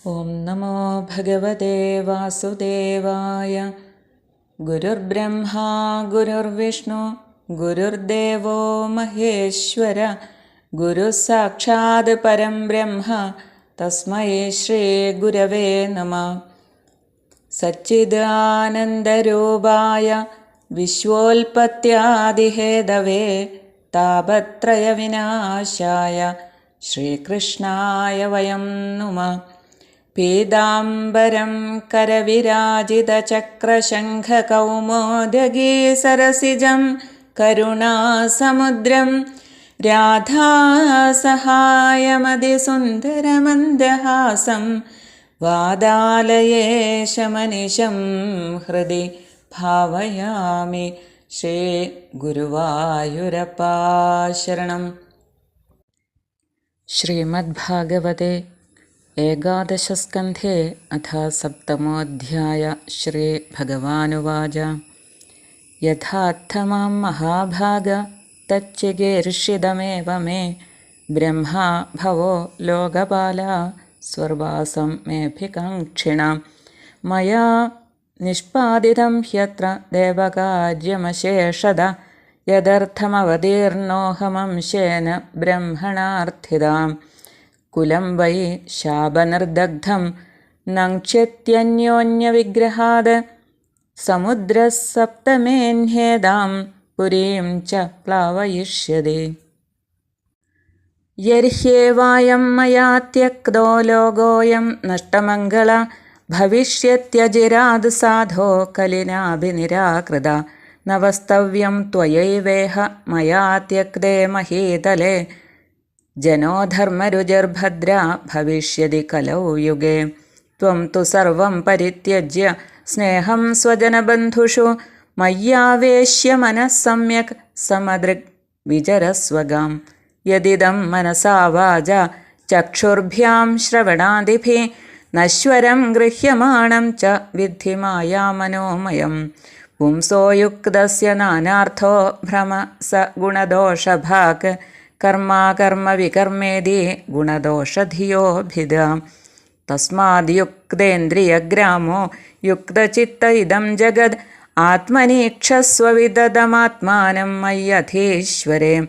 ഓം നമോ ഭഗവതേ വാസുദേവായ. ഗുരുർബ്രഹ്മാ ഗുരുർവിഷ്ണു ഗുരുർദേവോ മഹേശ്വര. ഗുരുസാക്ഷാത് പരം ബ്രഹ്മ തസ്മൈ ശ്രീ ഗുരവേ നമഃ. സച്ചിദാനന്ദരൂപായ വിശ്വോൽപത്യാദിഹേതവേ താപത്രയവിനാശായ ശ്രീകൃഷ്ണായ വയം നുമഃ. പീതാംബരം കരവിരാജിതചക്രശംഖകൗമോദഗീ സരസിജം കരുണാസമുദ്രം രാധാസഹായമതിസുന്ദരമന്ദഹാസം വാതാലയേശമനിശം ഹൃദി ഭാവയാമി. ശ്രീ ഗുരുവായൂരപ്പാ ശരണം. ശ്രീമദ്ഭാഗവതേ ഏകാദശസ്കന്ധേ അഥ സപ്തമോऽധ്യായ. ശ്രീഭഗവാനുവാച. യഥാർത്ഥമാം മഹാഭാഗ തच्चिकीर्षितमेव मे ബ്രഹ്മാ ഭവോ ലോകപാല സ്വർവാസം മേഭികാംക്ഷിണാം. മയാ നിഷ്പാദിതം ഹ്യത്ര ദേവകാര്യമശേഷത യദർത്ഥമവതീർണോഹമംശേന ബ്രഹ്മണാർത്ഥിതാം. കുലം വൈ ശാപനിർദഗ്ധം നങ്ക്ഷ്യത്യന്യോന്യവിഗ്രഹാത് സമുദ്രസപ്തമേന്യേതാം പുരീം ച പ്ലാവയിഷ്യതി. യർഹ്യേവായം മയാ ത്യക്തോ ലോകോയം നഷ്ടമംഗള ഭവിഷ്യത്യജിരാത് സാധോ കലിനാഭിനിരാകൃത. നവസ്തവ്യം ത്വയൈവേഹ മയാ ത്യക്തേ മഹീതലേ ജനോ ധർമ്മരുചിർഭദ്ര ഭവിഷ്യതി കലൗ യുഗേ. ത്വം തു സർവം പരിത്യജ്യ സ്നേഹം സ്വജനബന്ധുഷു മയ്യാവേശ്യ മനഃ സമ്യക് സമദൃഗ് വിചരസ്വഗാം. യദിദം മനസാ വാചാ ചക്ഷുർഭ്യാം ശ്രവണാദിഭിः നശ്വരം ഗൃഹ്യമാണം ച വിദ്ധി മായാമനോമയം. പുംസോ യുക്തസ്യ നാനാർത്ഥോ ഭ്രമ സ ഗുണദോഷഭാക് കർമാകർമ്മ വികർമ്മേതി ഗുണദോഷധിയോഭിധാം. തസ്മാദ് യുക്തേന്ദ്രിയഗ്രാമോ യുക്തചിത്ത ഇദം ജഗത് ആത്മനീക്ഷസ്വ വിദദമാത്മാനം മയ്യധീശ്വരേ.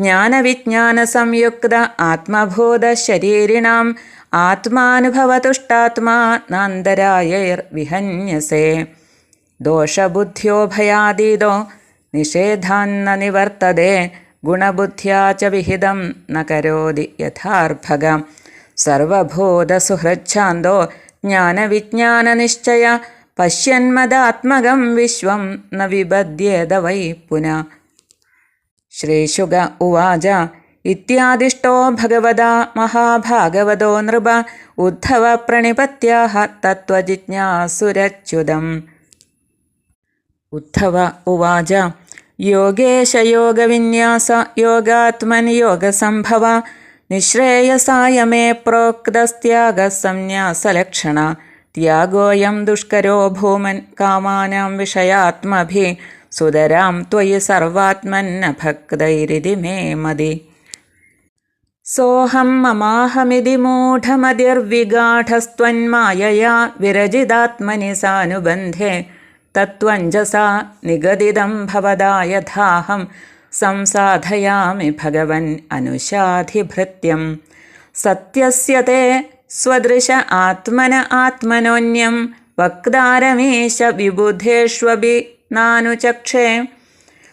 ജ്ഞാനവിജ്ഞാനസംയുക്ത ആത്മബോധശരീരിണാം ആത്മാനുഭവതുഷ്ടാത്മാ നാന്തരായൈർവിഹന്യസേ. ദോഷബുദ്ധ്യോ ഭയാതീതോ നിഷേധാന്ന നിവർത്തതേ ഗുണബുദ്ധ്യാ ച വിഹിതം ന കരോതി യഥാർഭഗ. സർവഭൂതസുഹൃച്ഛാന്തോ ജ്ഞാനവിജ്ഞാനനിശ്ചയ പശ്യന്മദാത്മകം വിശ്വം ന വിപദ്യേത വൈ പുനഃ. ശ്രീശുക ഉവാച. ഇത്യാദിഷ്ടോ ഭഗവതാ മഹാഭാഗവതോ നൃപ ഉദ്ധവ പ്രണിപത്യാഹ തത്വജിജ്ഞാസുരച്യുതം. ഉദ്ധവ ഉവാച. യോഗേശ യോഗവിന്യാസ യോഗാത്മൻ യോഗസംഭവ നിശ്രേയസായ മേ പ്രോക്തസ്ത്യാഗസന്യാസലക്ഷണ. ത്യാഗോയം ദുഷ്കരോ ഭൂമൻ കാമാനാം വിഷയാത്മഭി സുതരാം ത്വയി സർവാത്മന്ന ഭക്തൈരിതി മേ മതി. സോഹം മമാഹമിതി മൂഢമതിർവിഗാഠസ്ത്വന്മായയാ വിരജിതാത്മനി സാനുബന്ധേ തത്വഞ്ജസാ നിഗദിതം ഭവദാ യഥാഹം സംസാധയാമി ഭഗവൻ അനുശാധിഭൃത്യം. സത്യസ്യ തേ സ്വദൃശ ആത്മന ആത്മനോന്യം വക്താരമീശ വിബുധേഷ്വപി നാനുചക്ഷേ.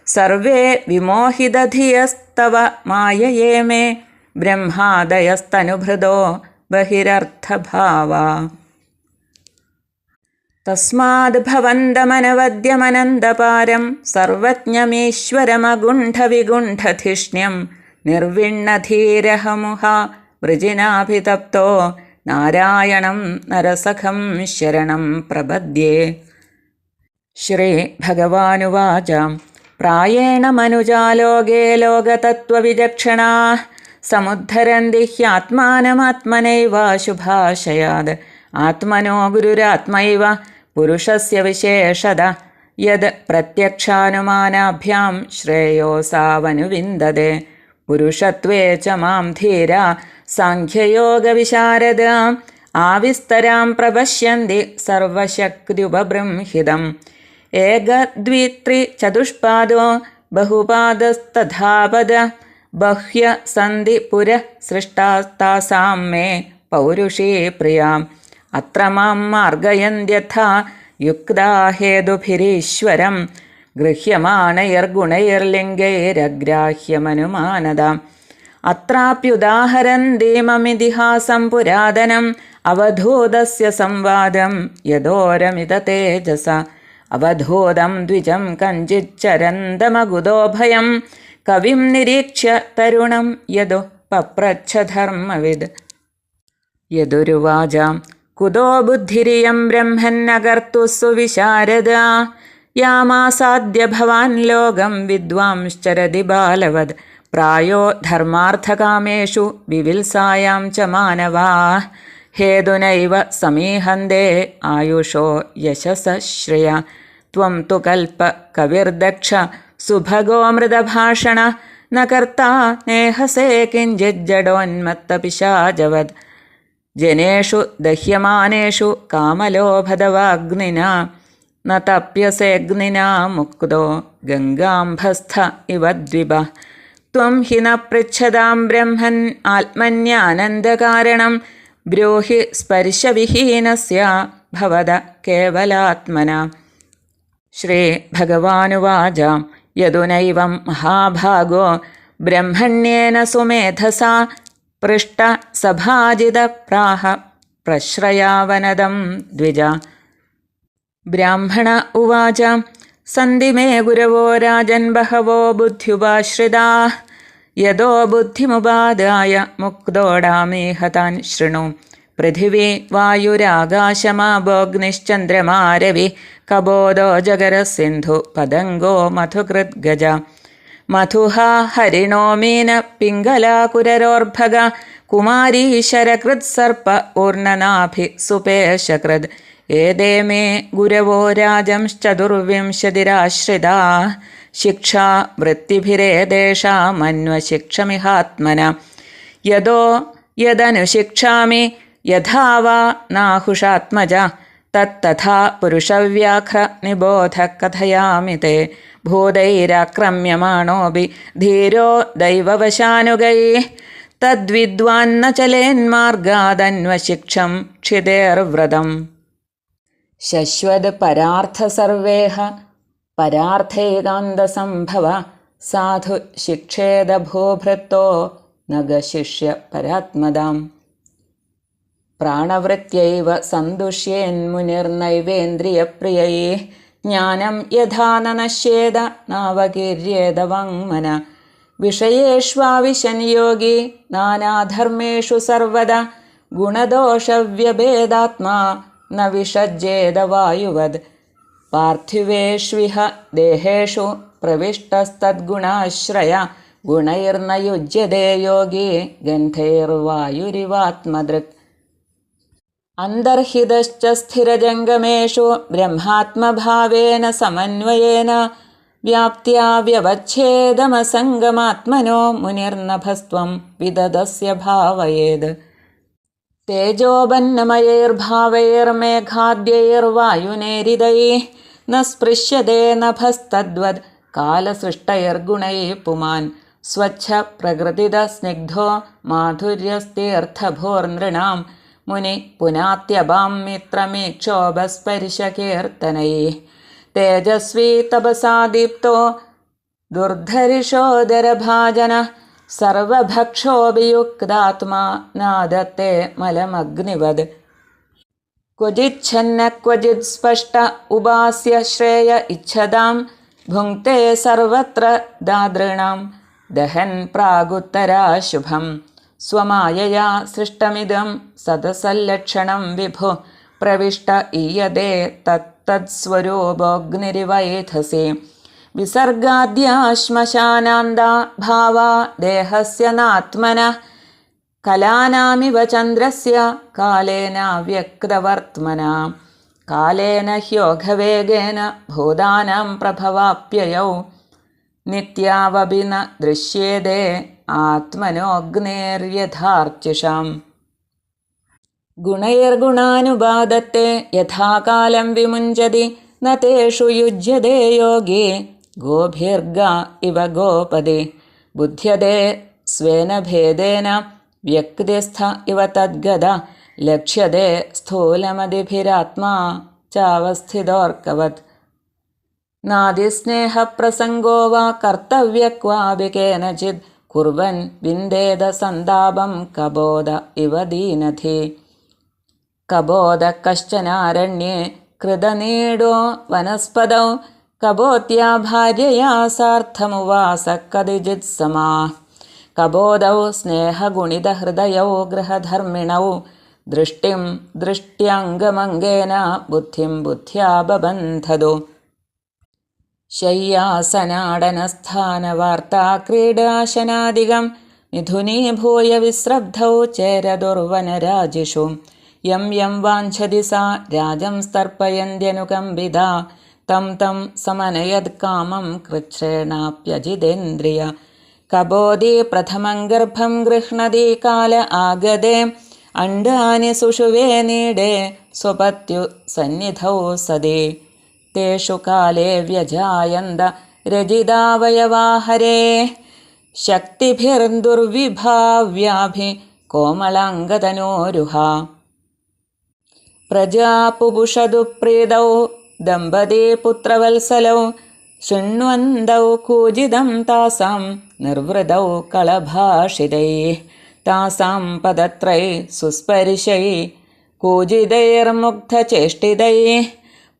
Survey വിമോഹിതധിയസ്തവ മായയേ may ബ്രഹ്മാദയസ്തനുഭൃതോ ബഹിരർത്ഥഭാവാ. തസ്മാദ് ഭവന്തമനവദ്യമനന്തപാരം സർവജ്ഞമീശ്വരമഗുണ്ഠവിഗുണ്ഠധിഷ്ണ്യം നിർവിണ്ണധീരഹമുഹ വൃജിനാഭിതപ്തോ നാരായണം നരസഖം ശരണം പ്രപദ്യേ. ശ്രീ ഭഗവാനുവാച. പ്രായേണ മനുജാലോകേ ലോകതത്വവിചക്ഷണാഃ സമുദ്ധരന്തി ഹ്യാത്മാനമാത്മനൈവാശുഭാഷയാത്. ആത്മനോ ഗുരുരാത്മൈവ പുരുഷസ്യ വിശേഷത. യത് പ്രത്യക്ഷാനുമാനാഭ്യാം ശ്രേയോസാവനുവിന്ദതേ. പുരുഷത്വേ ച മാം ധീര സാഖ്യയോഗവിശാരദ ആവിസ്തരാം പ്രപശ്യന്തി സർവശക്തിയുപബൃംഹിതം. ഏകദ്വിത്രി ചതുഷ്പാദോ ബഹുപാദസ്തഥാപദ ബഹ്യ സന്ധി പുര സൃഷ്ടാസ്താസാം മേ പൗരുഷീ പ്രിയാം. അത്ര മാം മാർഗയന്ത്യഥാ യുക്താ ഹേതുഭിരീശ്വരം ഗൃഹ്യമാണൈർഗുണൈർലിംഗൈരഗ്രാഹ്യമനുമാനതാം. അത്രാപ്യുദാഹരന്തീമമിതിഹാസം പുരാതനം അവധൂതസ്യ സംവാദം യദോരമിത തേജസ. അവധൂതം ദ്വിജം കഞ്ചിച്ചരന്തമഗുദോഭയം കവിം നിരീക്ഷ്യ തരുണം യദു പപ്രച്ഛധർമ്മവിദ്. യദുരുവാച കുതോ ബുദ്ധിരിയം ബ്രഹ്മന്നകർത്തു സുവിശാരദ. യാമാസാദ്യ ഭവാൻ ലോകം വിദ്വാംശ്ചരതി ബാലവദ്. പ്രായോ ധർമാർത്ഥകാമേഷു വിവിത്സായാം ച മാനവാ. ഹേതുനൈവ സമീഹന്തേ ആയുഷോ യശസ ശ്രിയ. ത്വം തു കൽപ്പ കവിർദക്ഷ സുഭഗോ മൃതഭാഷണ. ന കർത്താ നേഹസേ കിഞ്ചിജ്ജഡോന്മത്തപിശാചവദ്. ജനേഷു ദഹ്യമാനേഷു കാമലോഭദവാഗ്നിനാ. ന തപ്യസേഗ്നിനാ മുക്തോ ഗംഗാംഭസ്ഥ ഇവ ദ്വിപ. ത്വം ഹി ന പൃച്ഛതാം ബ്രഹ്മൻ ആത്മന്യാനന്ദകാരണം. ബ്രൂഹി സ്പർശവിഹീനസ്യ ഭവത കേവലാത്മന. ശ്രീഭഗവാനുവാച യദുനൈവം മഹാഭാഗോ ബ്രഹ്മണ്യേന സുമേധസാ പൃഷ്ട സഭാജിത പ്രാഹ പ്രശ്രയാവനദം ദ്വിജ. ബ്രാഹ്മണ ഉവാച സന്ധി മേ ഗുരവോ രാജൻ ബഹവോ ബുദ്ധ്യുപാശ്രിതാ. യദോ ബുദ്ധിമുപാദായ മുക്തോടാമേഹ താൻ ശൃണു. പൃഥിവീ വായുരാകാശമാഭോഗ്നിശ്ചന്ദ്രമാരവി കബോധോ ജഗരസിന്ധു പതംഗോ മധുകൃത് ഗജ. മധുഹാ ഹരിണോ മീന പിംഗലാകുരരോർഭഗ. കുമാരീ ശരകൃത് സർപ്പ ഊർണനാഭി സുപേശകൃത്. ഏതേ മേ ഗുരവോ രാജംശ്ചതുർവിംശതിരാശ്രിതാ. ശിക്ഷാ വൃത്തിഭിരേതേഷാമന്വശിക്ഷമിഹാത്മന. യദോ യദനുശിക്ഷാമി യഥാ വാ നാഹുഷാത്മജ. തത്തഥാ പുരുഷവ്യാഘ്ര നിബോധ കഥയാമി തേ. ഭൂതൈരാക്രമ്യമാണോപി ധീരോ ദൈവവശാനുഗൈഃ. തദ്വിദ്വാന്ന ചലേന്മാർഗാദന്വശിക്ഷം ക്ഷിതേർവ്രതം. ശശ്വത് പരാർത്ഥ സർവേഹ പരാർത്ഥൈകാന്തസംഭവ. സാധു ശിക്ഷേദ ഭൂഭൃത്തോ നഗശിഷ്യ പരാത്മദാം. പ്രാണവൃത്യൈവ സന്തുഷ്യേന്മുനിർനൈവേന്ദ്രിയപ്രിയൈഃ. ജ്ഞാനം യഥാ ന നശ്യേത നാവകീര്യേത വാങ്മന. വിഷയേഷ്വാവിശൻ യോഗി നാനാധർമ്മേഷു സർവദാ. ഗുണദോഷവ്യഭേദാത്മാ ന വിഷജ്ജേത വായുവദ്. പാർത്ഥിവേഷ്വിഹ ദേഹേഷു പ്രവിഷ്ടസ്തദ്ഗുണാശ്രയ. ഗുണൈർന യുജ്യതേ യോഗി ഗന്ധൈർവായുരിവാത്മദൃക്. അന്തർഹിതശ്ച സ്ഥിരജംഗമേഷു ബ്രഹ്മാത്മഭാവേന സമന്വയേന. വ്യാപ്ത്യാ വ്യവച്ഛേദമസംഗമാത്മനോ മുനിർനഭസ്ത്വം വിദദസ്യ ഭാവയേത്. തേജോബന്നമയൈർഭാവൈർമേഘാദ്യൈർവായുനേരിതൈഃ. ന സ്പൃശ്യതേ നഭസ്തദ്വദ് കാലസൃഷ്ടൈർഗുണൈഃ പുമാൻ. സ്വച്ഛ പ്രകൃതിദ സ്നിഗ്ധോ മാധുര്യസ്തീർത്ഥഭോർനൃണാം. മുനി പുനാത്യഭാം മിത്രമീക്ഷോഭസ്പർശകീർത്തനൈഃ. തേജസ്വീ തപസാ ദീപ്തോ ദുർധരിഷോദരഭാജനഃ. സർവഭക്ഷോഭിയുക്താത്മാ നാദത്തെ മലമഗ്നിവദ്. ക്വചിച്ഛന്ന ക്വചിത് സ്പഷ്ട ഉപാസ്യ ശ്രേയ ഇച്ഛതാം. ഭുങ്ക്തേ സർവത്ര ദാതॄണാം ദഹൻ പ്രാഗുത്തരാശുഭം. സ്വമായയാ സൃഷ്ടമിദം സദസല്ലക്ഷണം വിഭു. പ്രവിഷ്ട ഈയതേ തത്തത്സ്വരൂപോऽഗ്നിരിവൈധസി. വിസർഗാദ്യാ ശ്മശാനാന്താ ഭാവാ ദേഹസ്യ നാത്മനഃ. കലാനാമിവ ചന്ദ്രസ്യ കാലേനാവ്യക്തവർത്മനാ. കാലേന ഹ്യോഘവേഗേന ഭൂതാനാം പ്രഭവാപ്യയൗ. നിത്യാവപി ന ദൃശ്യേതേ ആത്മനോऽഗ്നേര്യഥാർച്ചിഷാം. ഗുണൈർഗുണാനുപാദത്തെ യഥാകാലം വിമുഞ്ചതി ന തേഷു യുജ്യതേ യോഗി ഗോഭിർഗ ഇവ ഗോപദേ ബുദ്ധ്യതേ സ്വേന ഭേദേന വ്യക്തിസ്ഥ ഇവ തദ്ഗത ലക്ഷ്യതേ സ്ഥൂലമതിഭിരാത്മാ ചാവസ്ഥിതോർക്കവത് നാദിസ്നേഹപ്രസംഗോ വാ കർത്തവ്യക്വാപി കേനചിത് കുർവൻ വിന്ദേത സന്താപം കബോധ ഇവ ദീനധി കബോധ കശ്ചനാരണ്യേ കൃതനീഡോ വനസ്പതൗ കബോത്യാ ഭാര്യയാ സാർത്ഥമുവാസ കതിജിത് സമാ കബോധൗ സ്നേഹഗുണിതഹൃദയൗ ഗൃഹധർമ്മിണൗ ദൃഷ്ടിം ദൃഷ്ട്യംഗമംഗേന ബുദ്ധിം ബുദ്ധ്യാ ബബന്ധതു ശയ്യാസനാടനസ്ഥാനവാർത്താ ക്രീഡാശനാദികം മിഥുനീഭൂയ വിസ്രബ്ധൗ ചേരദുർവനരാജിഷു യം യം വാഞ്ചതി സാ രാജം സ്തർപ്പയന്ത്യനുകമ്പിത തം തം സമനയത് കാമം കൃച്ഛ്രേണാപ്യജിതേന്ദ്രിയ കബോധി പ്രഥമം ഗർഭം ഗൃഹ്ണതി കാല ആഗതേ അണ്ഡാനി സുഷുവേ നീടേ സ്വപത്യു സന്നിധൗ സദേ തേഷു കാലേ വ്യജായന്ത രജിതാവയവാഹരേ ശക്തിഭിർദുർവിഭാവ്യാഭി കോമളാംഗതനോരുഹ പ്രജാപുപുഷതു പ്രീതൗ ദമ്പതി പുത്രവത്സലൗ ശൃണ്വന്തൗ കൂജിതം താസാം നിർവൃതൗ കളഭാഷിതൈഃ താസാം പദത്രൈ സുസ്പരിശൈ കൂജിതൈർമുഗ്ധചേഷ്ടിതൈഃ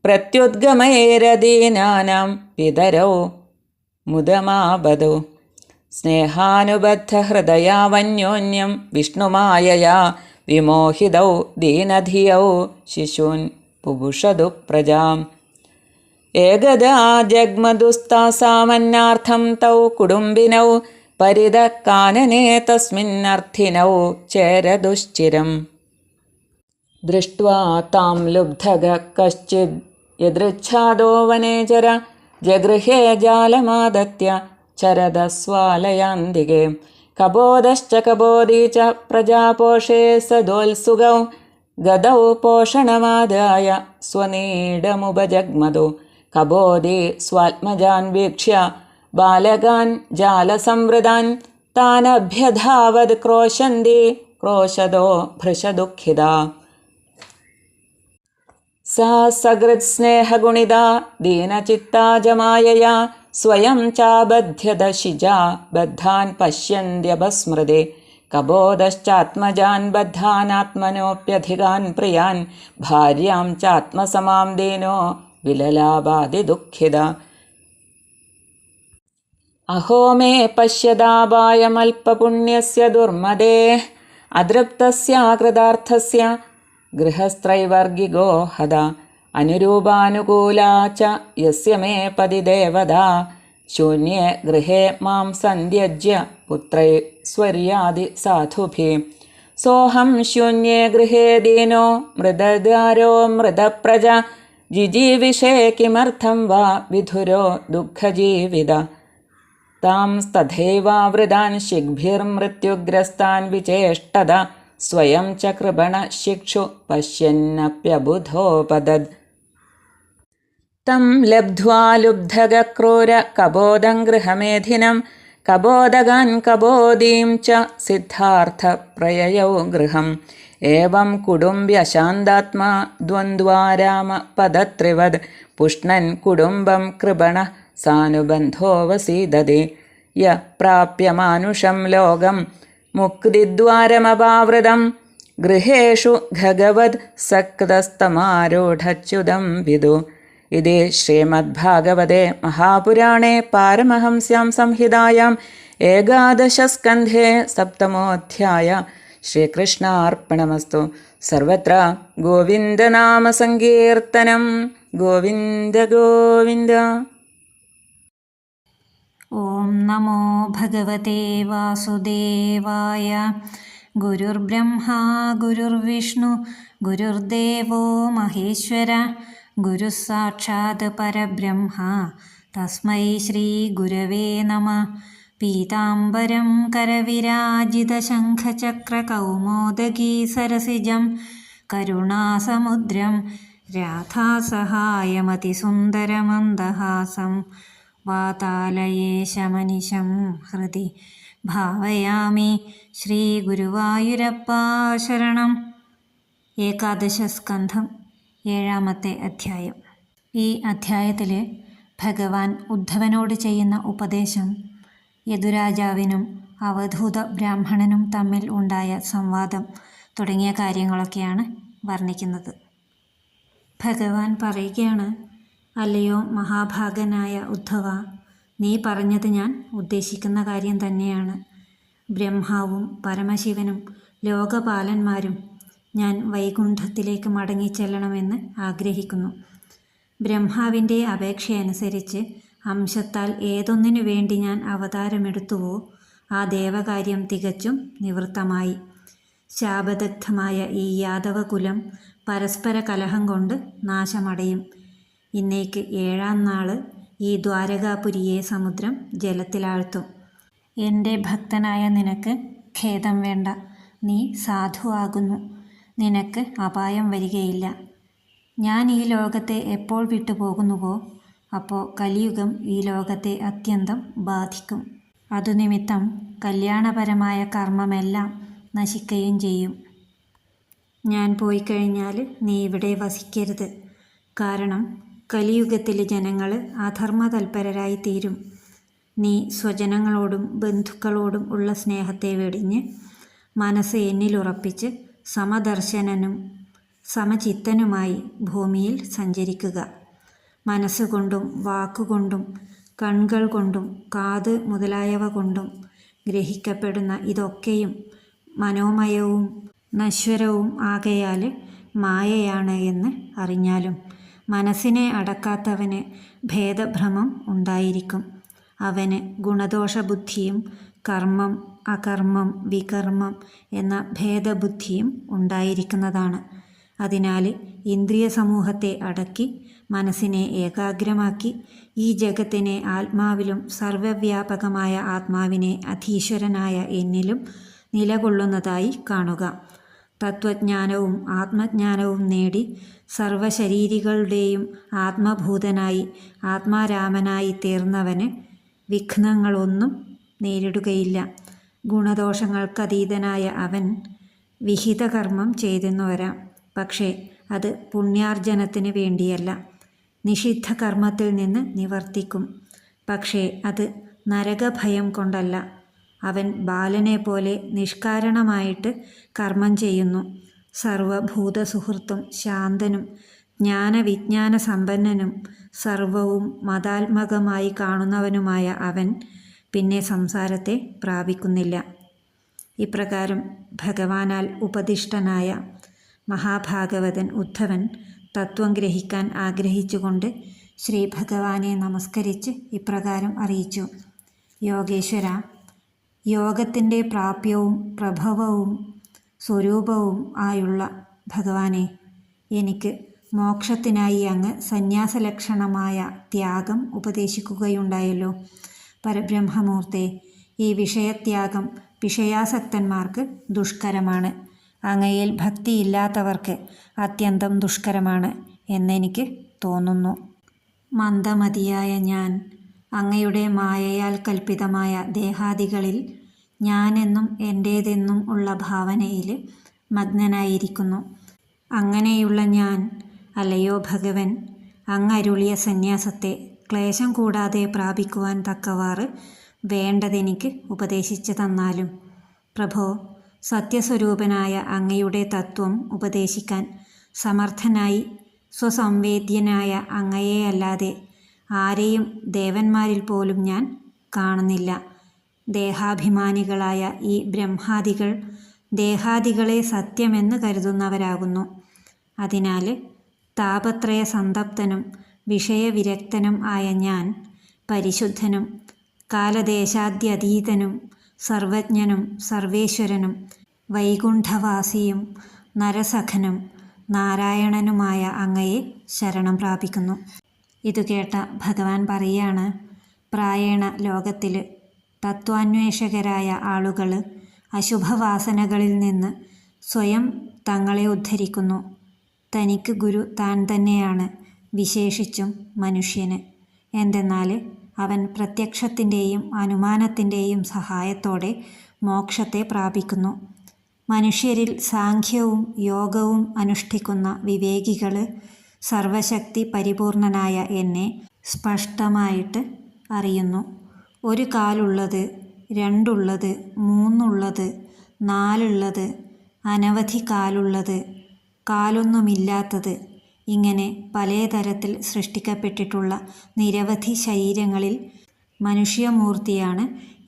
പ്രത്യുദ്ഗമൈരദീനാനാം പിതരൗ മുദമാബദൗ സ്നേഹാനുബദ്ധഹൃദയാവന്യോന്യം വിഷ്ണുമായയാ വിമോഹിതൗ ദീനധിയൗ ശിശൂൻ പുബുഷതു പ്രജാം ഏകദാ ജഗ്മദുസ്താസാമന്നാർത്ഥം തൗ കുടുംബിനൗ പരിതഃകാനനേ തസ്മിന്നർത്ഥിനൗ ചേരദുശ്ചിരം ദൃഷ്ട്വാ താം ലുബ്ധഗഃ കശ്ചിദ് യദൃച്ഛാദോ വനേചര ജഗൃഹേ ജാലമാദത്യ ചരദസ്വാലയാന്തികേ കബോധശ്ച കബോധീ ച പ്രജാപോഷേ സദോത്സുകൗ ഗദൗ പോഷണമാദായ സ്വനീഡമുപജഗ്മദോ കബോധി സ്വാത്മജാൻ വീക്ഷ്യ ബാലകാൻ ജാലസംവൃതാൻ താനഭ്യധാവത് ക്രോശന്തി ക്രോശദോ ഭൃശദുഃഖിതാ സാ സകൃത്സ്നേഹഗുണിതാ ദീനചിത്താ ജമായയാ സ്വയം ചാബധ്യത ശിജാ ബദ്ധാൻ പശ്യന്ത്യപസ്മൃതേ കബോധശ്ചാത്മജാൻ ബദ്ധാനാത്മനോപ്യധികാൻ പ്രിയാൻ ഭാര്യാം ചാത്മസമാം ദീനോ വിലലാപാതിദുഃഖിത അഹോ മേ പശ്യതാപായമൽപപുണ്യസ്യ ദുർമദേ അതൃപ്തസ്യാകൃതാർത്ഥസ്യ ഗൃഹസ്ത്രൈവർഗികോ ഹത അനുരൂപാനുകൂലാ ച യസ്യ മേ പതി ദേവതാ ശൂന്യേ ഗൃഹേ മാം സന്ത്യജ്യ പുത്രൈ സ്വർയാദി സാധുഭിः സോഹം ശൂന്യേ ഗൃഹേ ദീനോ മൃദദാരോ മൃതപ്രജ ജിജീവിഷേ കിമർത്ഥം വാ വിധുരോ ദുഃഖജീവിത താം തഥൈവാവൃതാൻ ശിഗ്ഭിർമൃത്യുഗ്രസ്താൻ വിചേഷ്ടത സ്വയം ച കൃപണ ശിക്ഷു പശ്യന്നപ്യബുധോപദദ് തം ലബ്ധ്വാ ലുബ്ധഗക്രൂര കബോധം ഗൃഹമേധിനം കബോധഗാൻ കബോധീം ച സിദ്ധാർത്ഥ പ്രയയൗ ഗൃഹം ഏവം കുടുംബ്യശാന്താത്മാ ദ്വന്ദ്വാരാമ പദത്രിവദ് പുഷ്ണൻ കുടുംബം കൃപണ സാനുബന്ധോവസീദതി യ പ്രാപ്യ മാനുഷം ലോകം മുക്തിദ്വാരമപാവൃതം ഗൃഹേഷു ഭഗവത് സക്തസ്തമാരൂഢച്യുതം വിദു ഇതി ശ്രീമദ്ഭാഗവതേ മഹാപുരാണേ പാരമഹംസ്യാം സംഹിതായാം ഏകാദശസ്കന്ധേ സപ്തമോധ്യായ. ശ്രീകൃഷ്ണാർപ്പണമസ്തു. സർവത്ര ഗോവിന്ദനാമസങ്കീർത്തനം. ഗോവിന്ദ ഗോവിന്ദ. ഓം നമോ ഭഗവതേ വാസുദേവായ. ഗുരുർബ്രഹ്മാ ഗുരുർവിഷ്ണു ഗുരുർദേവോ മഹേശ്വര. ഗുരുഃ സാക്ഷാത് പരബ്രഹ്മ തസ്മൈ ശ്രീ ഗുരവേ നമഃ. പീതാംബരം കരവിരാജിതശംഖചക്രകൗമോദഗീ സരസിജം കരുണാസമുദ്രം രാധാസഹായമതിസുന്ദരമന്ദഹാസം വാതാലയേശമനിശം ഹൃദി ഭാവയാമി. ശ്രീ ഗുരുവായൂരപ്പ ശരണം. ഏകാദശസ്കന്ധം 7-ാമത്തെ അധ്യായം. ഈ അധ്യായത്തിൽ ഭഗവാൻ ഉദ്ധവനോട് ചെയ്യുന്ന ഉപദേശം, യദുരാജാവിനും അവധൂത ബ്രാഹ്മണനും തമ്മിൽ ഉണ്ടായ സംവാദം തുടങ്ങിയ കാര്യങ്ങളൊക്കെയാണ് വർണ്ണിക്കുന്നത്. ഭഗവാൻ പറയുകയാണ്, അല്ലയോ മഹാഭാഗനായ ഉദ്ധവ, നീ പറഞ്ഞത് ഞാൻ ഉദ്ദേശിക്കുന്ന കാര്യം തന്നെയാണ്. ബ്രഹ്മാവും പരമശിവനും ലോകപാലന്മാരും ഞാൻ വൈകുണ്ഠത്തിലേക്ക് മടങ്ങിച്ചെല്ലണമെന്ന് ആഗ്രഹിക്കുന്നു. ബ്രഹ്മാവിൻ്റെ അപേക്ഷയനുസരിച്ച് അംശത്താൽ ഏതൊന്നിനു വേണ്ടി ഞാൻ അവതാരമെടുത്തുവോ ആ ദേവകാര്യം തികച്ചും നിവൃത്തമായി. ശാപദഗ്ധമായ ഈ യാദവകുലം പരസ്പര കലഹം കൊണ്ട് നാശമടയും. ഇന്നേക്ക് 7-ാം നാള് ഈ ദ്വാരകാപുരിയെ സമുദ്രം ജലത്തിലാഴ്ത്തും. എൻ്റെ ഭക്തനായ നിനക്ക് ഖേദം വേണ്ട. നീ സാധുവാകുന്നു. നിനക്ക് അപായം വരികയില്ല. ഞാൻ ഈ ലോകത്തെ എപ്പോൾ വിട്ടുപോകുന്നുവോ അപ്പോൾ കലിയുഗം ഈ ലോകത്തെ അത്യന്തം ബാധിക്കും. അതുനിമിത്തം കല്യാണപരമായ കർമ്മമെല്ലാം നശിക്കുകയും ചെയ്യും. ഞാൻ പോയിക്കഴിഞ്ഞാൽ നീ ഇവിടെ വസിക്കരുത്. കാരണം കലിയുഗത്തിൽ ജനങ്ങൾ അധർമ്മതൽപരരായി തീരും. നീ സ്വജനങ്ങളോടും ബന്ധുക്കളോടും ഉള്ള സ്നേഹത്തെ വെടിഞ്ഞ് മനസ്സ് എന്നിലുറപ്പിച്ച് സമദർശനനും സമചിത്തനുമായി ഭൂമിയിൽ സഞ്ചരിക്കുക. മനസ്സുകൊണ്ടും വാക്കുകൊണ്ടും കൺകൾ കൊണ്ടും കാത് മുതലായവ കൊണ്ടും ഗ്രഹിക്കപ്പെടുന്ന ഇതൊക്കെയും മനോമയവും നശ്വരവും ആകയാൽ മായയാണ് എന്ന് അറിഞ്ഞാലും മനസ്സിനെ അടക്കാത്തവന് ഭേദഭ്രമം ഉണ്ടായിരിക്കും. അവന് ഗുണദോഷബുദ്ധിയും കർമ്മം അകർമ്മം വികർമ്മം എന്ന ഭേദബുദ്ധിയും ഉണ്ടായിരിക്കുന്നതാണ്. അതിനാൽ ഇന്ദ്രിയ സമൂഹത്തെ അടക്കി മനസ്സിനെ ഏകാഗ്രമാക്കി ഈ ജഗത്തിനെ ആത്മാവിലും സർവവ്യാപകമായ ആത്മാവിനെ അധീശ്വരനായ എന്നിലും നിലകൊള്ളുന്നതായി കാണുക. തത്വജ്ഞാനവും ആത്മജ്ഞാനവും നേടി സർവശരീരികളുടെയും ആത്മഭൂതനായി ആത്മാരാമനായി തീർന്നവന് വിഘ്നങ്ങളൊന്നും നേരിടുകയില്ല. ഗുണദോഷങ്ങൾക്കതീതനായ അവൻ വിഹിതകർമ്മം ചെയ്തെന്നു വരാം. പക്ഷേ അത് പുണ്യാർജനത്തിന് വേണ്ടിയല്ല, നിഷിദ്ധ കർമ്മത്തിൽ നിന്ന് നിവർത്തിക്കും. പക്ഷേ അത് നരകഭയം കൊണ്ടല്ല. അവൻ ബാലനെ പോലെ നിഷ്കാരണമായിട്ട് കർമ്മം ചെയ്യുന്നു. സർവഭൂതസുഹൃത്തും ശാന്തനും ജ്ഞാനവിജ്ഞാന സമ്പന്നനും സർവവും മതാത്മകമായി കാണുന്നവനുമായ അവൻ പിന്നെ സംസാരത്തെ പ്രാപിക്കുന്നില്ല. ഇപ്രകാരം ഭഗവാനാൽ ഉപദിഷ്ടനായ മഹാഭാഗവതൻ ഉദ്ധവൻ തത്വം ഗ്രഹിക്കാൻ ആഗ്രഹിച്ചുകൊണ്ട് ശ്രീ ഭഗവാനെ നമസ്കരിച്ച് ഇപ്രകാരം അറിയിച്ചു. യോഗേശ്വര, യോഗത്തിൻ്റെ പ്രാപ്യവും പ്രഭവവും സ്വരൂപവും ആയുള്ള ഭഗവാനെ, എനിക്ക് മോക്ഷത്തിനായി അങ്ങ് സന്യാസലക്ഷണമായ ത്യാഗം ഉപദേശിക്കുകയുണ്ടായല്ലോ. പരബ്രഹ്മമൂർത്തെ, ഈ വിഷയത്യാഗം വിഷയാസക്തന്മാർക്ക് ദുഷ്കരമാണ്. അങ്ങയിൽ ഭക്തിയില്ലാത്തവർക്ക് അത്യന്തം ദുഷ്കരമാണ് എന്നെനിക്ക് തോന്നുന്നു. മന്ദമതിയായ ഞാൻ അങ്ങയുടെ മായയാൽ കൽപ്പിതമായ ദേഹാദികളിൽ ഞാനെന്നും എൻ്റേതെന്നും ഉള്ള ഭാവനയിൽ മഗ്നനായിരിക്കുന്നു. അങ്ങനെയുള്ള ഞാൻ, അല്ലയോ ഭഗവൻ, അങ്ങരുളിയ സന്യാസത്തെ ക്ലേശം കൂടാതെ പ്രാപിക്കുവാൻ തക്കവാറ് വേണ്ടതെനിക്ക് ഉപദേശിച്ചു തന്നാലും. പ്രഭോ, സത്യസ്വരൂപനായ അങ്ങയുടെ തത്വം ഉപദേശിക്കാൻ സമർത്ഥനായി സ്വസംവേദ്യനായ അങ്ങയെയല്ലാതെ ആരെയും ദേവന്മാരിൽ പോലും ഞാൻ കാണുന്നില്ല. ദേഹാഭിമാനികളായ ഈ ബ്രഹ്മാദികൾ ദേഹാദികളെ സത്യമെന്ന് കരുതുന്നവരാകുന്നു. അതിനാൽ താപത്രയ സന്തപ്തനും വിഷയവിരക്തനും ആയ ഞാൻ പരിശുദ്ധനും കാലദേശാദ്യതീതനും സർവജ്ഞനും സർവേശ്വരനും വൈകുണ്ഠവാസിയും നരസഖനും നാരായണനുമായ അങ്ങയെ ശരണം പ്രാപിക്കുന്നു. ഇതു കേട്ട ഭഗവാൻ പറയാണ്, പ്രായേണ ലോകത്തിൽ തത്വാന്വേഷകരായ ആളുകൾ അശുഭവാസനകളിൽ നിന്ന് സ്വയം തങ്ങളെ ഉദ്ധരിക്കുന്നു. തനിക്ക് ഗുരു താൻ തന്നെയാണ്, വിശേഷിച്ചും മനുഷ്യന്. എന്തെന്നാൽ അവൻ പ്രത്യക്ഷത്തിൻ്റെയും അനുമാനത്തിൻ്റെയും സഹായത്തോടെ മോക്ഷത്തെ പ്രാപിക്കുന്നു. മനുഷ്യരിൽ സാഖ്യവും യോഗവും അനുഷ്ഠിക്കുന്ന വിവേകികൾ സർവശക്തി പരിപൂർണനായ എന്നെ സ്പഷ്ടമായിട്ട് അറിയുന്നു. ഒരു കാലുള്ളത്, രണ്ടുള്ളത്, മൂന്നുള്ളത്, നാലുള്ളത്, അനവധി കാലുള്ളത്, കാലൊന്നുമില്ലാത്തത്, ഇങ്ങനെ പലതരത്തിൽ സൃഷ്ടിക്കപ്പെട്ടിട്ടുള്ള നിരവധി ശരീരങ്ങളിൽ മനുഷ്യമൂർത്തിയാണ്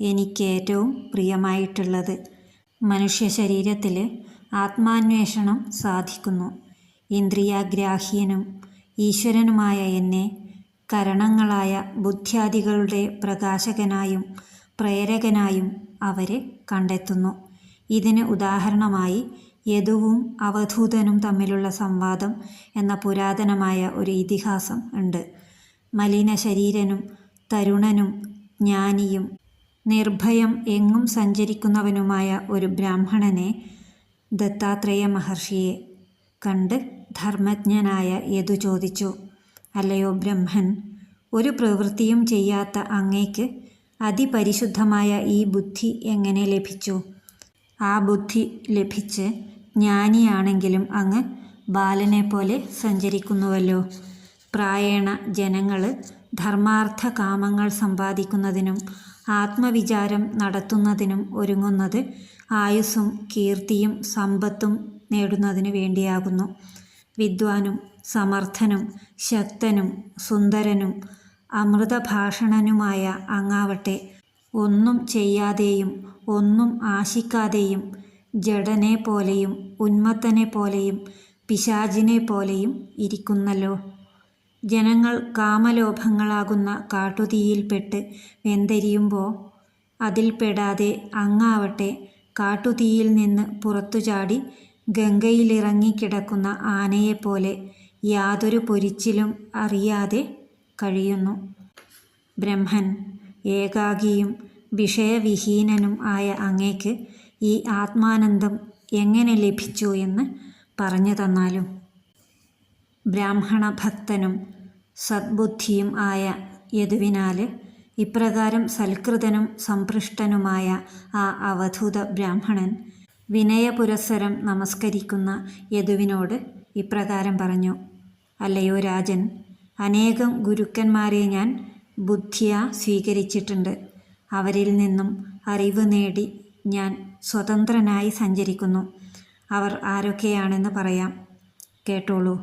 എനിക്ക് ഏറ്റവും പ്രിയമായിട്ടുള്ളത്. മനുഷ്യ ശരീരത്തിൽ ആത്മാന്വേഷണം സാധിക്കുന്നു. ഇന്ദ്രിയാഗ്രാഹ്യനും ഈശ്വരനുമായ എന്നെ കരണങ്ങളായ ബുദ്ധ്യാദികളുടെ പ്രകാശകനായും പ്രേരകനായും അവർ കണ്ടെത്തുന്നു. ഇതിന് ഉദാഹരണമായി യദുവും അവധൂതനും തമ്മിലുള്ള സംവാദം എന്ന പുരാതനമായ ഒരു ഇതിഹാസം ഉണ്ട്. മലിന ശരീരനും തരുണനും ജ്ഞാനിയും നിർഭയം എങ്ങും സഞ്ചരിക്കുന്നവനുമായ ഒരു ബ്രാഹ്മണനെ ദത്താത്രേയ മഹർഷിയെ കണ്ട് ധർമ്മജ്ഞനായ യദു ചോദിച്ചു, അല്ലയോ ബ്രഹ്മൻ, ഒരു പ്രവൃത്തിയും ചെയ്യാത്ത അങ്ങേക്ക് അതിപരിശുദ്ധമായ ഈ ബുദ്ധി എങ്ങനെ ലഭിച്ചു? ആ ബുദ്ധി ലഭിച്ച് ജ്ഞാനിയാണെങ്കിലും അങ്ങ് ബാലനെ പോലെ സഞ്ചരിക്കുന്നുവല്ലോ. പ്രായേണ ജനങ്ങൾ ധർമാർത്ഥ കാമങ്ങൾ സമ്പാദിക്കുന്നതിനും ആത്മവിചാരം നടത്തുന്നതിനും ഒരുങ്ങുന്നത് ആയുസ്സും കീർത്തിയും സമ്പത്തും നേടുന്നതിനു വേണ്ടിയാകുന്നു. വിദ്വാനും സമർത്ഥനും ശക്തനും സുന്ദരനും അമൃതഭാഷണനുമായ അങ്ങാവട്ടെ ഒന്നും ചെയ്യാതെയും ഒന്നും ആശിക്കാതെയും ജഡനെ പോലെയും ഉന്മത്തനെ പോലെയും പിശാചിനെ പോലെയും ഇരിക്കുന്നല്ലോ. ജനങ്ങൾ കാമലോഭങ്ങളാകുന്ന കാട്ടുതീയിൽപ്പെട്ട് വെന്തെരിയുമ്പോൾ അതിൽപ്പെടാതെ അങ്ങാവട്ടെ കാട്ടുതീയിൽ നിന്ന് പുറത്തുചാടി ഗംഗയിലിറങ്ങിക്കിടക്കുന്ന ആനയെപ്പോലെ യാതൊരു പൊരിച്ചിലും അറിയാതെ കഴിയുന്നു. ബ്രഹ്മൻ ഏകാകിയും വിഷയവിഹീനനും ആയ അങ്ങേക്ക് ഈ ആത്മാനന്ദം എങ്ങനെ ലഭിച്ചു എന്ന് പറഞ്ഞു തന്നാലും. ബ്രാഹ്മണ ഭക്തനും സദ്ബുദ്ധിയും ആയ യദുവിനാൽ ഇപ്രകാരം സൽകൃതനും സംപൃഷ്ടനുമായ ആ അവധൂത ബ്രാഹ്മണൻ വിനയപുരസ്സരം നമസ്കരിക്കുന്ന യദുവിനോട് ഇപ്രകാരം പറഞ്ഞു, അല്ലയോ രാജൻ, അനേകം ഗുരുക്കന്മാരെ ഞാൻ ബുദ്ധിയാ സ്വീകരിച്ചിട്ടുണ്ട്. അവരിൽ നിന്നും അറിവ് നേടി ഞാൻ സ്വതന്ത്രനായി സഞ്ചരിക്കുന്നു. അവർ ആരൊക്കെയാണെന്ന് പറയാം, കേട്ടോളൂ.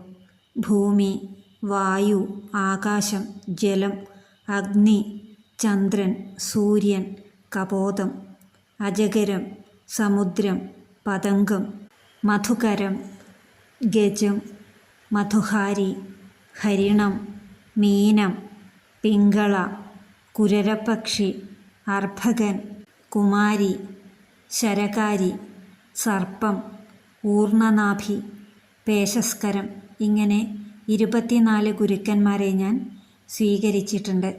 ഭൂമി, വായു, ആകാശം, ജലം, അഗ്നി, ചന്ദ്രൻ, സൂര്യൻ, കപോതം, അജഗരം, സമുദ്രം, പതംഗം, മധുകരം, ഗജം, മധുഹാരി, ഹരിണം, മീനം, പിങ്കള, കുരരപ്പക്ഷി, അർഭകൻ, കുമാരി, ശരകാരി, സർപ്പം, ഊർണനാഭി, പേശസ്കരം, ഇങ്ങനെ 24 ഗുരുക്കന്മാരെ ഞാൻ സ്വീകരിച്ചിട്ടുണ്ട്.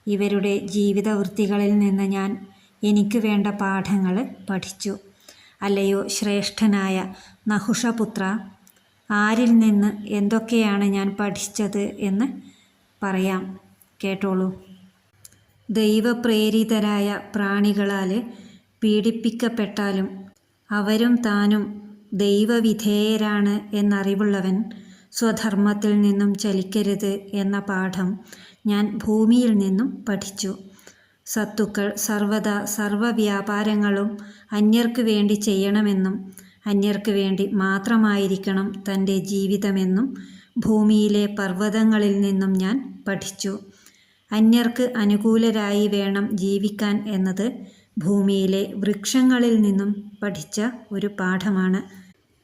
ഇവരുടെ ജീവിതവൃത്തികളിൽ നിന്ന് ഞാൻ എനിക്ക് വേണ്ട പാഠങ്ങൾ പഠിച്ചു. അല്ലയോ ശ്രേഷ്ഠനായ നഹുഷപുത്ര, ആരിൽ നിന്ന് എന്തൊക്കെയാണ് ഞാൻ പഠിച്ചത് എന്ന് പറയാം, കേട്ടോളൂ. ദൈവപ്രേരിതരായ പ്രാണികളാൽ പീഡിപ്പിക്കപ്പെട്ടാലും അവരും താനും ദൈവവിധേയരാണ് എന്നറിവുള്ളവൻ സ്വധർമ്മത്തിൽ നിന്നും ചലിക്കരുത് എന്ന പാഠം ഞാൻ ഭൂമിയിൽ നിന്നും പഠിച്ചു. സത്തുക്കൾ സർവദാ സർവവ്യാപാരങ്ങളും അന്യർക്ക് വേണ്ടി ചെയ്യണമെന്നും അന്യർക്ക് വേണ്ടി മാത്രമായിരിക്കണം തൻ്റെ ജീവിതമെന്നും ഭൂമിയിലെ പർവ്വതങ്ങളിൽ നിന്നും ഞാൻ പഠിച്ചു. അന്യർക്ക് അനുകൂലരായി വേണം ജീവിക്കാൻ എന്നത് ഭൂമിയിലെ വൃക്ഷങ്ങളിൽ നിന്നും പഠിച്ച ഒരു പാഠമാണ്.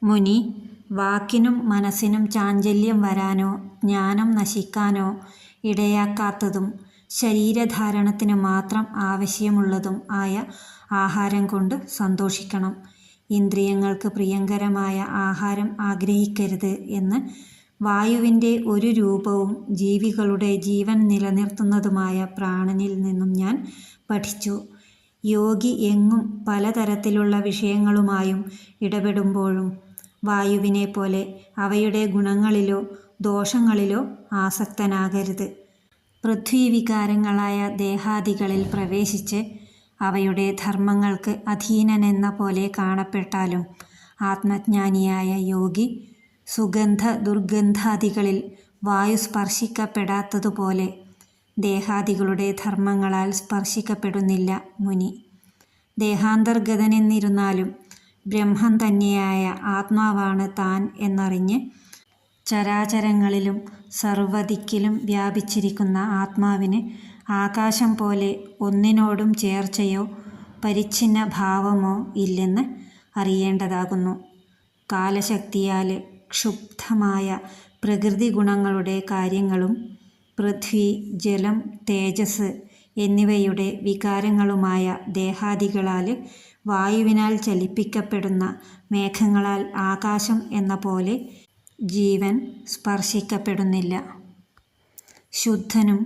മുനി, വാക്കിനും മനസ്സിനും ചാഞ്ചല്യം വരാനോ ജ്ഞാനം നശിക്കാനോ ഇടയാക്കാത്തതും ശരീരധാരണത്തിന് മാത്രം ആവശ്യമുള്ളതും ആയ ആഹാരം കൊണ്ട് സന്തോഷിക്കണം. ഇന്ദ്രിയങ്ങൾക്ക് പ്രിയങ്കരമായ ആഹാരം ആഗ്രഹിക്കരുത് എന്ന് വായുവിൻ്റെ ഒരു രൂപവും ജീവികളുടെ ജീവൻ നിലനിർത്തുന്നതുമായ പ്രാണനിൽ നിന്നും ഞാൻ പഠിച്ചു. യോഗി എങ്ങും പലതരത്തിലുള്ള വിഷയങ്ങളുമായും ഇടപെടുമ്പോഴും വായുവിനെ പോലെ അവയുടെ ഗുണങ്ങളിലോ ദോഷങ്ങളിലോ ആസക്തനാകരുത്. പൃഥ്വീവികാരങ്ങളായ ദേഹാദികളിൽ പ്രവേശിച്ച് അവയുടെ ധർമ്മങ്ങൾക്ക് അധീനനെന്ന പോലെ കാണപ്പെട്ടാലും ആത്മജ്ഞാനിയായ യോഗി സുഗന്ധ ദുർഗന്ധാദികളിൽ വായു സ്പർശിക്കപ്പെടാത്തതുപോലെ ദേഹാദികളുടെ ധർമ്മങ്ങളാൽ സ്പർശിക്കപ്പെടുന്നില്ല മുനി. ദേഹാന്തർഗതനെന്നിരുന്നാലും ബ്രഹ്മം തന്നെയായ ആത്മാവാണ് താൻ എന്നറിഞ്ഞ് ചരാചരങ്ങളിലും സർവ്വദിക്കിലും വ്യാപിച്ചിരിക്കുന്ന ആത്മാവിന് ആകാശം പോലെ ഒന്നിനോടും ചേർച്ചയോ പരിച്ഛിന്ന ഭാവമോ ഇല്ലെന്ന് അറിയേണ്ടതാകുന്നു. കാലശക്തിയാൽ ക്ഷുബ്ധമായ പ്രകൃതി ഗുണങ്ങളുടെ കാര്യങ്ങളും പൃഥ്വി, ജലം, തേജസ് എന്നിവയുടെ വികാരങ്ങളുമായ ദേഹാദികളാൽ വായുവിനാൽ ചലിപ്പിക്കപ്പെടുന്ന മേഘങ്ങളാൽ ആകാശം എന്ന പോലെ ജീവൻ സ്പർശിക്കപ്പെടുന്നില്ല. ശുദ്ധനും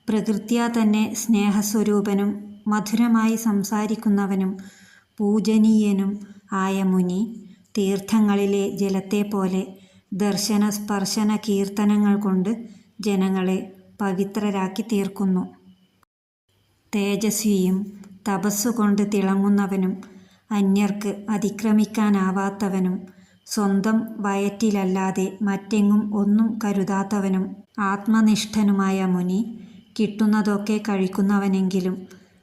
പ്രകൃത്യാ തന്നെ സ്നേഹസ്വരൂപനും മധുരമായി സംസാരിക്കുന്നവനും പൂജനീയനും ആയ മുനി തീർത്ഥങ്ങളിലെ ജലത്തെപ്പോലെ ദർശന സ്പർശന കീർത്തനങ്ങൾ കൊണ്ട് ജനങ്ങളെ പവിത്രരാക്കി തീർക്കുന്നു. തേജസ്വിയും തപസ്സുകൊണ്ട് തിളങ്ങുന്നവനും അന്യർക്ക് അതിക്രമിക്കാനാവാത്തവനും സ്വന്തം വയറ്റിലല്ലാതെ മറ്റെങ്ങും ഒന്നും കരുതാത്തവനും ആത്മനിഷ്ഠനുമായ മുനി കിട്ടുന്നതൊക്കെ കഴിക്കുന്നവനെങ്കിലും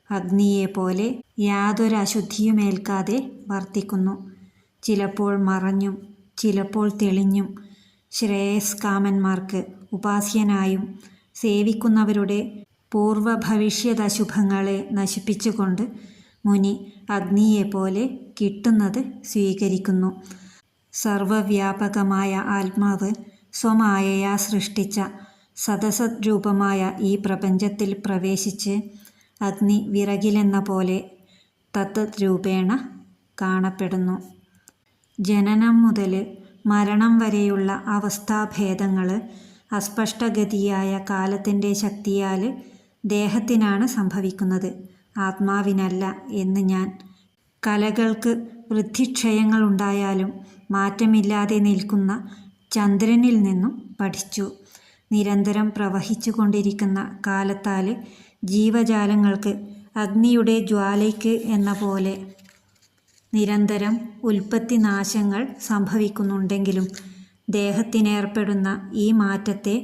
അഗ്നിയെപ്പോലെ യാതൊരശുദ്ധിയുമേൽക്കാതെ വർത്തിക്കുന്നു. ചിലപ്പോൾ മറഞ്ഞും ചിലപ്പോൾ തെളിഞ്ഞും ശ്രേയസ്കാമന്മാർക്ക് ഉപാസ്യനായും സേവിക്കുന്നവരുടെ പൂർവഭവിഷ്യദശുഭങ്ങളെ നശിപ്പിച്ചുകൊണ്ട് മുനി അഗ്നിയെപ്പോലെ കിട്ടുന്നത് സ്വീകരിക്കുന്നു. സർവവ്യാപകമായ ആത്മാവ് സ്വമായയാ സൃഷ്ടിച്ച സദസത് രൂപമായ ഈ പ്രപഞ്ചത്തിൽ പ്രവേശിച്ച് അഗ്നി വിറകിലെന്ന പോലെ തത്തത് രൂപേണ കാണപ്പെടുന്നു. ജനനം മുതൽ മരണം വരെയുള്ള അവസ്ഥാഭേദങ്ങൾ അസ്പഷ്ടഗതിയായ കാലത്തിൻ്റെ ശക്തിയാൽ ദേഹത്തിനാണ് സംഭവിക്കുന്നത്, ആത്മാവിനല്ല എന്ന് ഞാൻ കലകൾക്ക് വൃദ്ധിക്ഷയങ്ങളുണ്ടായാലും മാറ്റമില്ലാതെ നിൽക്കുന്ന ചന്ദ്രനിൽ നിന്നും പഠിച്ചു. നിരന്തരം പ്രവഹിച്ചു കൊണ്ടിരിക്കുന്ന കാലത്താൽ ജീവജാലങ്ങൾക്ക് അഗ്നിയുടെ ജ്വാലയ്ക്ക് എന്ന പോലെ നിരന്തരം ഉൽപ്പത്തിനാശങ്ങൾ സംഭവിക്കുന്നുണ്ടെങ്കിലും ദേഹത്തിനേർപ്പെടുന്ന ഈ മാറ്റത്തെ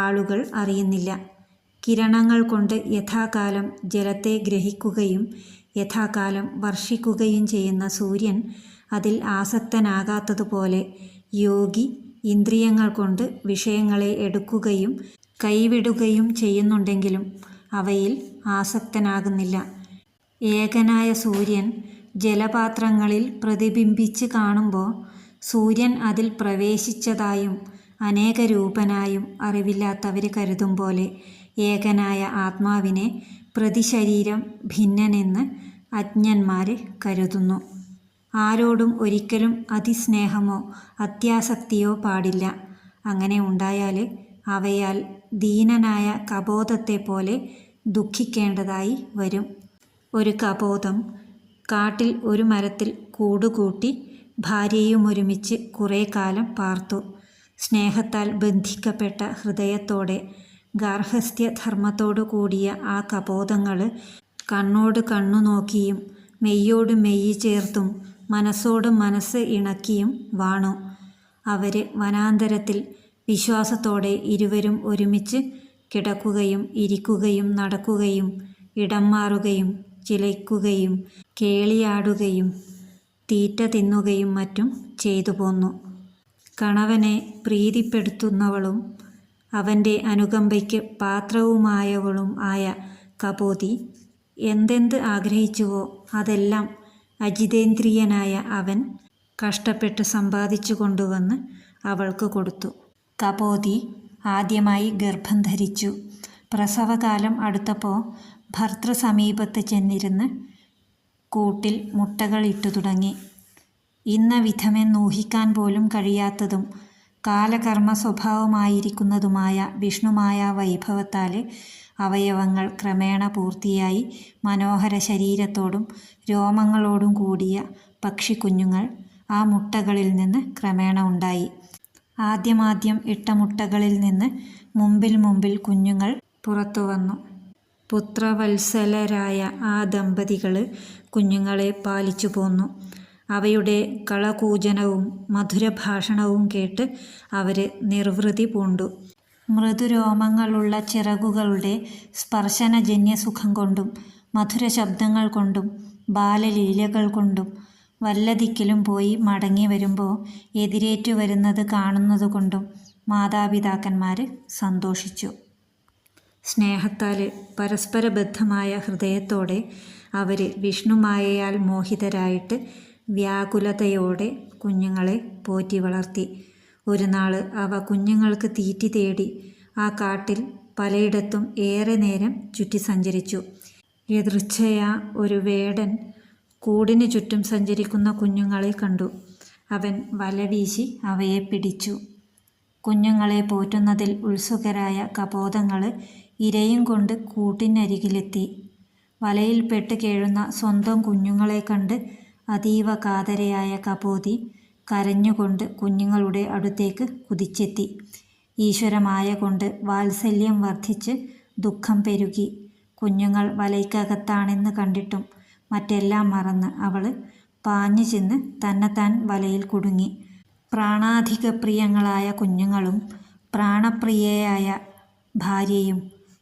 ആളുകൾ അറിയുന്നില്ല. കിരണങ്ങൾ കൊണ്ട് യഥാകാലം ജലത്തെ ഗ്രഹിക്കുകയും യഥാകാലം വർഷിക്കുകയും ചെയ്യുന്ന സൂര്യൻ അതിൽ ആസക്തനാകാത്തതുപോലെ യോഗി ഇന്ദ്രിയങ്ങൾ കൊണ്ട് വിഷയങ്ങളെ എടുക്കുകയും കൈവിടുകയും ചെയ്യുന്നുണ്ടെങ്കിലും അവയിൽ ആസക്തനാകുന്നില്ല. ഏകനായ സൂര്യൻ ജലപാത്രങ്ങളിൽ പ്രതിബിംബിച്ച് കാണുമ്പോൾ സൂര്യൻ അതിൽ പ്രവേശിച്ചതായും അനേകരൂപനായും അറിവില്ലാത്തവർ കരുതും പോലെ ഏകനായ ആത്മാവിനെ പ്രതിശരീരം ഭിന്നനെന്ന് അജ്ഞന്മാർ കരുതുന്നു. ആരോടും ഒരിക്കലും അതിസ്നേഹമോ അത്യാസക്തിയോ പാടില്ല. അങ്ങനെ ഉണ്ടായാൽ അവയാൽ ദീനനായ കപോതത്തെ പോലെ ദുഃഖിക്കേണ്ടതായി വരും. ഒരു കപോതം കാട്ടിൽ ഒരു മരത്തിൽ കൂടുകൂട്ടി ഭാര്യയുമൊരുമിച്ച് കുറേ കാലം പാർത്തു. സ്നേഹത്താൽ ബന്ധിക്കപ്പെട്ട ഹൃദയത്തോടെ ഗാർഹസ്ഥ്യധർമ്മത്തോടു കൂടിയ ആ കപോതങ്ങൾ കണ്ണോട് കണ്ണു നോക്കിയും മെയ്യോട് മെയ്യ് ചേർത്തും മനസ്സോട് മനസ്സ് ഇണക്കിയും വാണു. അവർ വനാന്തരത്തിൽ വിശ്വാസത്തോടെ ഇരുവരും ഒരുമിച്ച് കിടക്കുകയും ഇരിക്കുകയും നടക്കുകയും ഇടം മാറുകയും ചിലയ്ക്കുകയും കേളിയാടുകയും തീറ്റ തിന്നുകയും മറ്റും ചെയ്തു പോന്നു. കണവനെ പ്രീതിപ്പെടുത്തുന്നവളും അവൻ്റെ അനുകമ്പയ്ക്ക് പാത്രവുമായവളും ആയ കപോതി എന്തെന്ത് ആഗ്രഹിച്ചുവോ അതെല്ലാം അജിതേന്ദ്രിയനായ അവൻ കഷ്ടപ്പെട്ട് സമ്പാദിച്ചു കൊണ്ടുവന്ന് അവൾക്ക് കൊടുത്തു. കപോതി ആദ്യമായി ഗർഭം ധരിച്ചു. പ്രസവകാലം അടുത്തപ്പോൾ ഭർതൃസമീപത്ത് ചെന്നിരുന്ന് കൂട്ടിൽ മുട്ടകൾ ഇട്ടു തുടങ്ങി. ഇന്ന വിധമെന്നൂഹിക്കാൻ പോലും കഴിയാത്തതും കാലകർമ്മ സ്വഭാവമായിരിക്കുന്നതുമായ വിഷ്ണുമായ വൈഭവത്താൽ അവയവങ്ങൾ ക്രമേണ പൂർത്തിയായി മനോഹര ശരീരത്തോടും രോമങ്ങളോടും കൂടിയ പക്ഷിക്കുഞ്ഞുങ്ങൾ ആ മുട്ടകളിൽ നിന്ന് ക്രമേണ ഉണ്ടായി. ആദ്യമാദ്യം ഇട്ട മുട്ടകളിൽ നിന്ന് മുമ്പിൽ കുഞ്ഞുങ്ങൾ പുറത്തു വന്നു. പുത്രവത്സലരായ ആ ദമ്പതികൾ കുഞ്ഞുങ്ങളെ പാലിച്ചു പോന്നു. അവയുടെ കളകൂജനവും മധുരഭാഷണവും കേട്ട് അവർ നിർവൃതി പൂണ്ടു. മൃദുരോമങ്ങളുള്ള ചിറകുകളുടെ സ്പർശനജന്യ സുഖം കൊണ്ടും മധുര ശബ്ദങ്ങൾ കൊണ്ടും ബാലലീലകൾ കൊണ്ടും വല്ല ദിക്കിലും പോയി മടങ്ങി വരുമ്പോൾ എതിരേറ്റു വരുന്നത് കാണുന്നതുകൊണ്ടും മാതാപിതാക്കന്മാർ സന്തോഷിച്ചു. സ്നേഹത്താൽ പരസ്പരബദ്ധമായ ഹൃദയത്തോടെ അവർ വിഷ്ണുമായയാൽ മോഹിതരായിട്ട് വ്യാകുലതയോടെ കുഞ്ഞുങ്ങളെ പോറ്റി വളർത്തി. ഒരു നാൾ അവ കുഞ്ഞുങ്ങൾക്ക് തീറ്റി തേടി ആ കാട്ടിൽ പലയിടത്തും ഏറെ നേരം ചുറ്റി സഞ്ചരിച്ചു. യദൃച്ഛയാ ഒരു വേടൻ കൂടിനു ചുറ്റും സഞ്ചരിക്കുന്ന കുഞ്ഞുങ്ങളെ കണ്ടു. അവൻ വലവീശി അവയെ പിടിച്ചു. കുഞ്ഞുങ്ങളെ പോറ്റുന്നതിൽ ഉത്സുകരായ കപോതങ്ങൾ ഇരയും കൊണ്ട് കൂട്ടിനരികിലെത്തി. വലയിൽപ്പെട്ട് കേഴുന്ന സ്വന്തം കുഞ്ഞുങ്ങളെ കണ്ട് അതീവ കാതരയായ കപോതി കരഞ്ഞുകൊണ്ട് കുഞ്ഞുങ്ങളുടെ അടുത്തേക്ക് കുതിച്ചെത്തി. ഈശ്വരമായ കൊണ്ട് വാത്സല്യം വർദ്ധിച്ച് ദുഃഖം പെരുകി. കുഞ്ഞുങ്ങൾ വലയ്ക്കകത്താണെന്ന് കണ്ടിട്ടും മറ്റെല്ലാം മറന്ന് അവൾ പാഞ്ഞു ചെന്ന് തന്നെത്താൻ വലയിൽ കുടുങ്ങി. പ്രാണാധിക പ്രിയങ്ങളായ കുഞ്ഞുങ്ങളും പ്രാണപ്രിയയായ ഭാര്യയും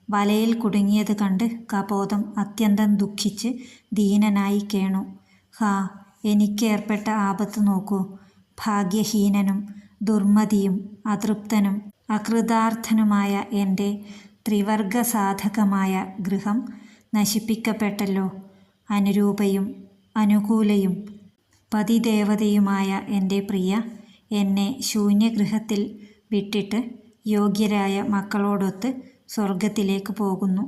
വലയിൽ കുടുങ്ങിയത് കണ്ട് കപോതം അത്യന്തം ദുഃഖിച്ച് ദീനനായി കേണു. ഹാ, എനിക്കേർപ്പെട്ട ആപത്ത് നോക്കൂ. ഭാഗ്യഹീനനും ദുർമതിയും അതൃപ്തനും അകൃതാർത്ഥനുമായ എൻ്റെ ത്രിവർഗസാധകമായ ഗൃഹം നശിപ്പിക്കപ്പെട്ടല്ലോ. അനുരൂപയും അനുകൂലയും പതിദേവതയുമായ എൻ്റെ പ്രിയ എന്നെ ശൂന്യഗൃഹത്തിൽ വിട്ടിട്ട് യോഗ്യരായ മക്കളോടൊത്ത് സ്വർഗത്തിലേക്ക് പോകുന്നു.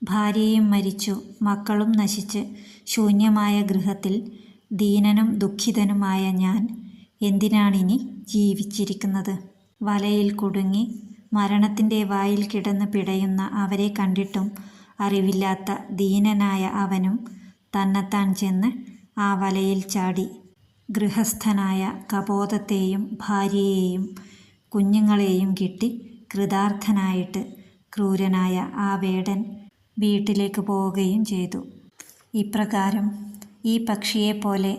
ഭാര്യയും മരിച്ചു, മക്കളും നശിച്ച് ശൂന്യമായ ഗൃഹത്തിൽ ദീനനും ദുഃഖിതനുമായ ഞാൻ എന്തിനാണിനി ജീവിച്ചിരിക്കുന്നത്? വലയിൽ കുടുങ്ങി മരണത്തിൻ്റെ വായിൽ കിടന്ന് പിടയുന്ന അവരെ കണ്ടിട്ടും അറിവില്ലാത്ത ദീനനായ അവനും തന്നെത്താൻ ചെന്ന് ആ വലയിൽ ചാടി. ഗൃഹസ്ഥനായ കപോതത്തെയും ഭാര്യയെയും കുഞ്ഞുങ്ങളെയും കിട്ടി കൃതാർത്ഥനായിട്ട് ക്രൂരനായ ആ വേടൻ വീട്ടിലേക്ക് പോവുകയും ചെയ്തു. ഇപ്രകാരം ഈ പക്ഷിയെപ്പോലെ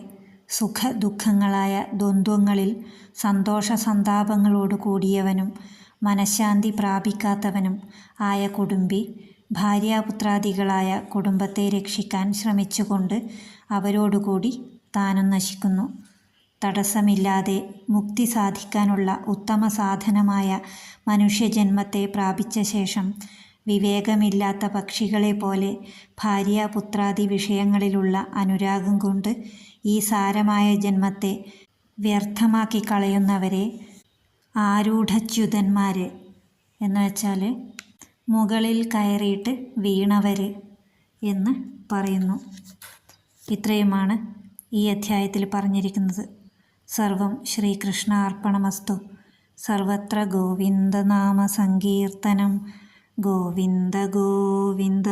സുഖ ദുഃഖങ്ങളായ ദ്വന്ദ്വങ്ങളിൽ സന്തോഷ സന്താപങ്ങളോട് കൂടിയവനും മനഃശാന്തി പ്രാപിക്കാത്തവനും ആയ കുടുംബി ഭാര്യാപുത്രാദികളായ കുടുംബത്തെ രക്ഷിക്കാൻ ശ്രമിച്ചുകൊണ്ട് അവരോടുകൂടി താനും നശിക്കുന്നു. തടസ്സമില്ലാതെ മുക്തി സാധിക്കാനുള്ള ഉത്തമ സാധനമായ മനുഷ്യജന്മത്തെ പ്രാപിച്ച ശേഷം വിവേകമില്ലാത്ത പക്ഷികളെ പോലെ ഭാര്യാപുത്രാദി വിഷയങ്ങളിലുള്ള അനുരാഗം കൊണ്ട് ഈ സാരമായ ജന്മത്തെ വ്യർത്ഥമാക്കി കളയുന്നവരെ ആരൂഢച്യുതന്മാർ എന്ന് വെച്ചാൽ മുകളിൽ കയറിയിട്ട് വീണവർ എന്ന് പറയുന്നു. ഇത്രയുമാണ് ഈ അധ്യായത്തിൽ പറഞ്ഞിരിക്കുന്നത്. സർവം ശ്രീകൃഷ്ണ അർപ്പണമസ്തു. സർവത്ര ഗോവിന്ദനാമ സങ്കീർത്തനം. ഗോവിന്ദ ഗോവിന്ദ.